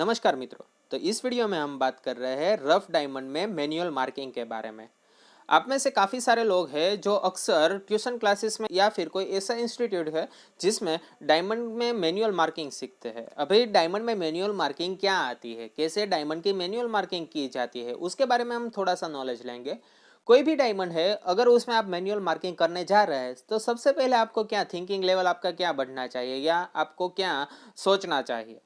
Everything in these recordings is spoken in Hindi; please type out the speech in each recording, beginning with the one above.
नमस्कार मित्रों। तो इस वीडियो में हम बात कर रहे हैं रफ डायमंड में मैनुअल मार्किंग के बारे में। आप में से काफ़ी सारे लोग हैं जो अक्सर ट्यूशन क्लासेस में या फिर कोई ऐसा इंस्टीट्यूट है जिसमें डायमंड में मैनुअल मार्किंग सीखते हैं। अभी डायमंड में मैनुअल मार्किंग क्या आती है, कैसे डायमंड की मैनुअल मार्किंग की जाती है, उसके बारे में हम थोड़ा सा नॉलेज लेंगे। कोई भी डायमंड है, अगर उसमें आप मैनुअल मार्किंग करने जा रहे हैं तो सबसे पहले आपको क्या थिंकिंग लेवल आपका क्या बढ़ना चाहिए या आपको क्या सोचना चाहिए।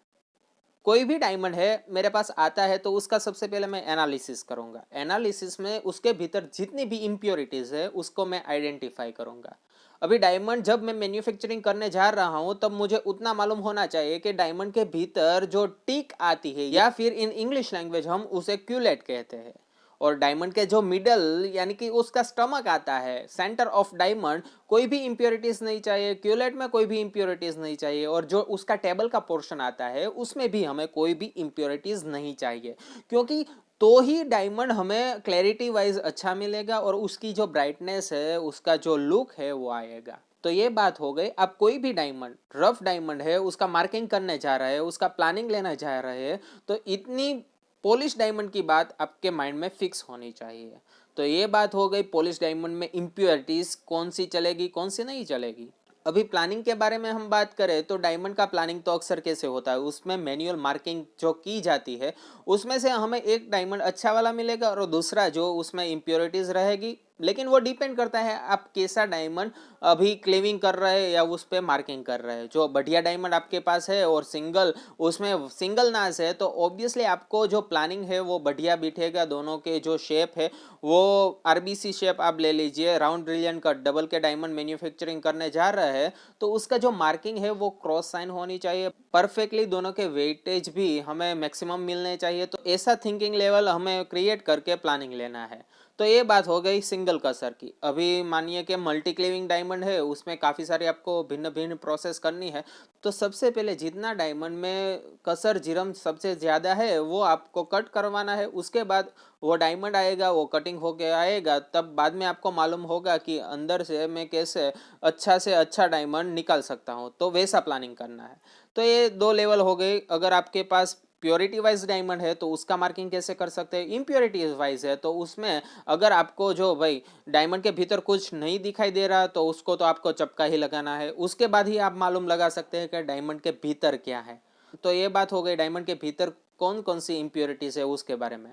कोई भी डायमंड है मेरे पास आता है तो उसका सबसे पहले मैं एनालिसिस करूंगा। एनालिसिस में उसके भीतर जितनी भी इम्प्योरिटीज है उसको मैं आइडेंटिफाई करूंगा। अभी डायमंड जब मैं मैन्युफैक्चरिंग करने जा रहा हूं तब मुझे उतना मालूम होना चाहिए कि डायमंड के भीतर जो टिक आती है या फिर इन इंग्लिश लैंग्वेज हम उसे क्यूलेट कहते हैं, और डायमंड के जो मिडल यानी कि उसका स्टमक आता है, सेंटर ऑफ डायमंड, कोई भी इंप्योरिटीज नहीं चाहिए, क्यूलेट में कोई भी इंप्योरिटीज नहीं चाहिए, और जो उसका टेबल का पोर्शन आता है उसमें भी हमें कोई भी इंप्योरिटीज नहीं चाहिए, क्योंकि तो ही डायमंड हमें क्लैरिटी वाइज अच्छा मिलेगा और उसकी जो ब्राइटनेस है, उसका जो लुक है वो आएगा। तो ये बात हो गई। आप कोई भी डायमंड, रफ डायमंड है, उसका मार्किंग करने जा रहे हैं, उसका प्लानिंग लेना जा रहे हैं, तो इतनी पॉलिश डायमंड की बात आपके माइंड में फिक्स होनी चाहिए। तो ये बात हो गई पॉलिश डायमंड में इम्प्योरिटीज कौन सी चलेगी कौन सी नहीं चलेगी। अभी प्लानिंग के बारे में हम बात करें तो डायमंड का प्लानिंग तो अक्सर कैसे होता है, उसमें मैनुअल मार्किंग जो की जाती है उसमें से हमें एक डायमंड अच्छा वाला मिलेगा और दूसरा जो उसमें इम्प्योरिटीज रहेगी, लेकिन वो डिपेंड करता है आप कैसा डायमंड अभी क्लेविंग कर रहे हैं या उस पर मार्किंग कर रहे हैं। जो बढ़िया डायमंड आपके पास है और सिंगल, उसमें सिंगल नाज है, तो ऑब्वियसली आपको जो प्लानिंग है वो बढ़िया बिठेगा। दोनों के जो शेप है वो आरबीसी शेप आप ले लीजिए, राउंड ब्रिलियंट का डबल के डायमंड मैन्युफैक्चरिंग करने जा रहे हैं तो उसका जो मार्किंग है वो क्रॉस साइन होनी चाहिए परफेक्टली, दोनों के वेटेज भी हमें मैक्सिमम मिलने चाहिए। तो ऐसा थिंकिंग लेवल हमें क्रिएट करके प्लानिंग लेना है। तो ये बात हो गई सिंगल कसर की। अभी मानिए कि मल्टी क्लीविंग डायमंड है, उसमें काफ़ी सारी आपको भिन्न भिन्न प्रोसेस करनी है। तो सबसे पहले जितना डायमंड में कसर जिरम सबसे ज़्यादा है वो आपको कट करवाना है। उसके बाद वो डायमंड आएगा, वो कटिंग होके आएगा, तब बाद में आपको मालूम होगा कि अंदर से मैं कैसे अच्छा से अच्छा डायमंड निकाल सकता हूँ। तो वैसा प्लानिंग करना है। तो ये दो लेवल हो गए। अगर आपके पास प्योरिटी वाइज डायमंड है तो उसका मार्किंग कैसे कर सकते हैं, इम्प्योरिटी वाइज है तो उसमें अगर आपको जो भाई डायमंड के भीतर कुछ नहीं दिखाई दे रहा तो उसको तो आपको चपका ही लगाना है, उसके बाद ही आप मालूम लगा सकते हैं कि डायमंड के भीतर क्या है। तो ये बात हो गई डायमंड के भीतर कौन कौन सी इम्प्योरिटीज है उसके बारे में।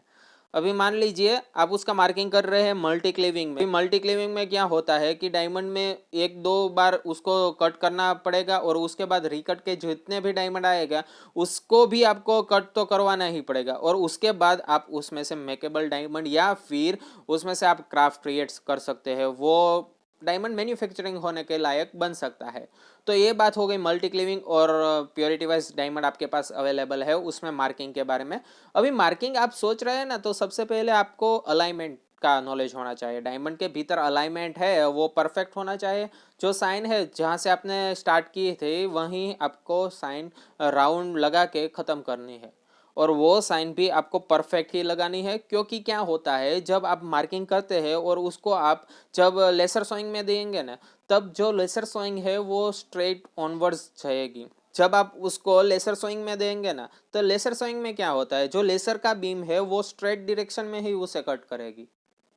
अभी मान लीजिए आप उसका मार्किंग कर रहे हैं मल्टी क्लेविंग में। मल्टी क्लेविंग में क्या होता है कि डायमंड में एक दो बार उसको कट करना पड़ेगा और उसके बाद रिकट के जितने भी डायमंड आएगा उसको भी आपको कट तो करवाना ही पड़ेगा, और उसके बाद आप उसमें से मेकेबल डायमंड या फिर उसमें से आप क्राफ्ट क्रिएट कर सकते हैं, वो डायमंड मैन्युफैक्चरिंग होने के लायक बन सकता है। तो ये बात हो गई मल्टी क्लीविंग और प्योरिटी वाइज डायमंड आपके पास अवेलेबल है उसमें मार्किंग के बारे में। अभी मार्किंग आप सोच रहे हैं ना, तो सबसे पहले आपको अलाइनमेंट का नॉलेज होना चाहिए। डायमंड के भीतर अलाइनमेंट है वो परफेक्ट होना चाहिए। जो साइन है जहाँ से आपने स्टार्ट किए थे वहीं आपको साइन राउंड लगा के ख़त्म करनी है, और वो साइन भी आपको परफेक्ट ही लगानी है। क्योंकि क्या होता है जब आप मार्किंग करते हैं और उसको आप जब लेसर सोइंग में देंगे ना, तब जो लेसर सोइंग है वो स्ट्रेट ऑनवर्ड्स जाएगी। जब आप उसको लेसर सोइंग में देंगे ना, तो लेसर सोइंग में क्या होता है, जो लेसर का बीम है वो स्ट्रेट डायरेक्शन में ही उसे कट करेगी।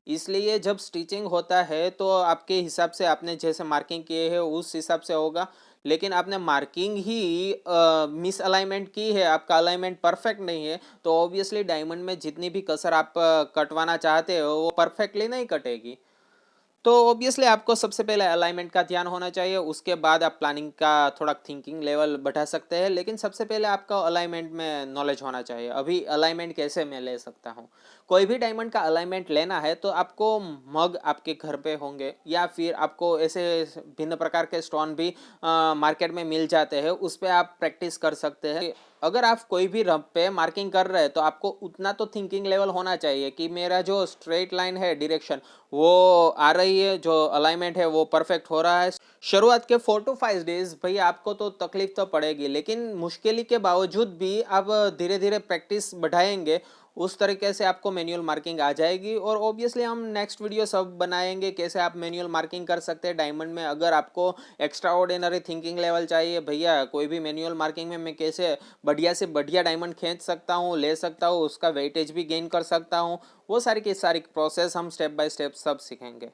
इसलिए जब स्टिचिंग होता है तो आपके हिसाब से आपने जैसे मार्किंग किए है उस हिसाब से होगा, लेकिन आपने मार्किंग ही मिस अलाइनमेंट की है, आपका अलाइनमेंट परफेक्ट नहीं है, तो ऑब्वियसली डायमंड में जितनी भी कसर आप कटवाना चाहते हो वो परफेक्टली नहीं कटेगी। तो ऑब्वियसली आपको सबसे पहले अलाइनमेंट का ध्यान होना चाहिए, उसके बाद आप प्लानिंग का थोड़ा थिंकिंग लेवल बढ़ा सकते हैं, लेकिन सबसे पहले आपका अलाइनमेंट में नॉलेज होना चाहिए। अभी अलाइनमेंट कैसे मैं ले सकता हूँ, कोई भी डायमंड का अलाइनमेंट लेना है तो आपको मग आपके घर पे होंगे या फिर आपको ऐसे भिन्न प्रकार के स्टोन भी मार्केट में मिल जाते हैं, उस पर आप प्रैक्टिस कर सकते हैं। अगर आप कोई भी रफ पे मार्किंग कर रहे हैं तो आपको उतना तो थिंकिंग लेवल होना चाहिए कि मेरा जो स्ट्रेट लाइन है डायरेक्शन वो आ रही है, जो अलाइनमेंट है वो परफेक्ट हो रहा है। शुरुआत के 4 to 5 डेज भाई आपको तो तकलीफ तो पड़ेगी, लेकिन मुश्किल के बावजूद भी आप धीरे धीरे प्रैक्टिस बढ़ाएंगे उस तरीके से आपको मैनुअल मार्किंग आ जाएगी। और ऑब्वियसली हम नेक्स्ट वीडियो सब बनाएंगे कैसे आप मैनुअल मार्किंग कर सकते हैं डायमंड में। अगर आपको एक्स्ट्रा ऑर्डिनरी थिंकिंग लेवल चाहिए भैया कोई भी मैनुअल मार्किंग में मैं कैसे बढ़िया से बढ़िया डायमंड खींच सकता हूँ, ले सकता हूँ, उसका वेटेज भी गेन कर सकता हूँ, वो सारी की सारी प्रोसेस हम स्टेप बाय स्टेप सब सीखेंगे।